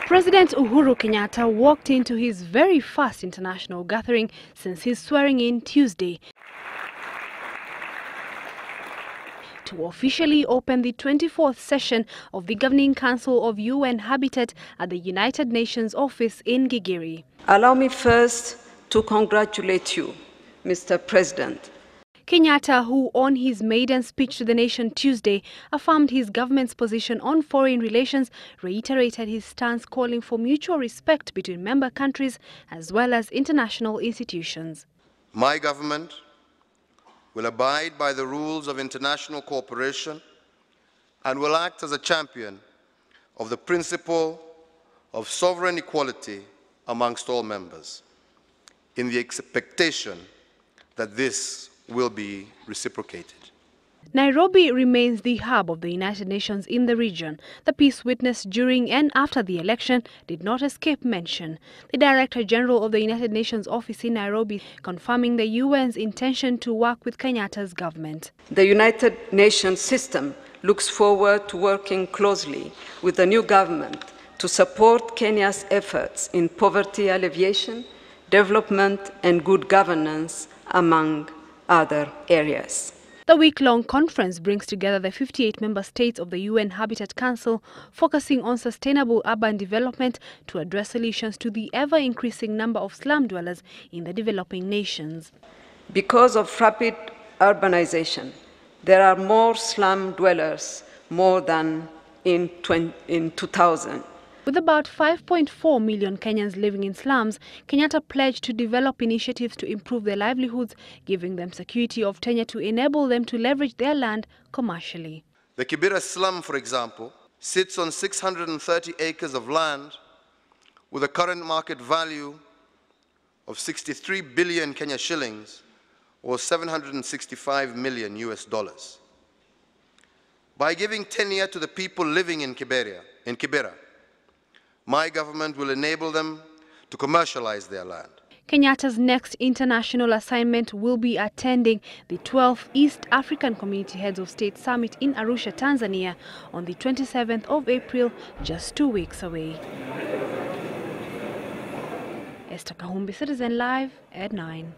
President Uhuru Kenyatta walked into his very first international gathering since his swearing-in Tuesday to officially open the 24th session of the Governing Council of UN Habitat at the United Nations office in Gigiri. Allow me first to congratulate you, Mr. President. Kenyatta, who on his maiden speech to the nation Tuesday affirmed his government's position on foreign relations, reiterated his stance calling for mutual respect between member countries as well as international institutions. My government will abide by the rules of international cooperation and will act as a champion of the principle of sovereign equality amongst all members, in the expectation that this will be reciprocated. Nairobi remains the hub of the United Nations in the region. The peace witnessed during and after the election did not escape mention. The Director General of the United Nations office in Nairobi confirming the UN's intention to work with Kenyatta's government. The United Nations system looks forward to working closely with the new government to support Kenya's efforts in poverty alleviation, development and good governance, among other areas. The week-long conference brings together the 58 member states of the UN Habitat Council, focusing on sustainable urban development to address solutions to the ever-increasing number of slum dwellers in the developing nations. Because of rapid urbanization, there are more slum dwellers more than in 2000. With about 5.4 million Kenyans living in slums, Kenyatta pledged to develop initiatives to improve their livelihoods, giving them security of tenure to enable them to leverage their land commercially. The Kibera slum, for example, sits on 630 acres of land with a current market value of 63 billion Kenya shillings or 765 million US dollars. By giving tenure to the people living in Kibera, my government will enable them to commercialize their land. Kenyatta's next international assignment will be attending the 12th East African Community Heads of State Summit in Arusha, Tanzania on the 27th of April, just 2 weeks away. Esther Kahumbi, Citizen Live at 9.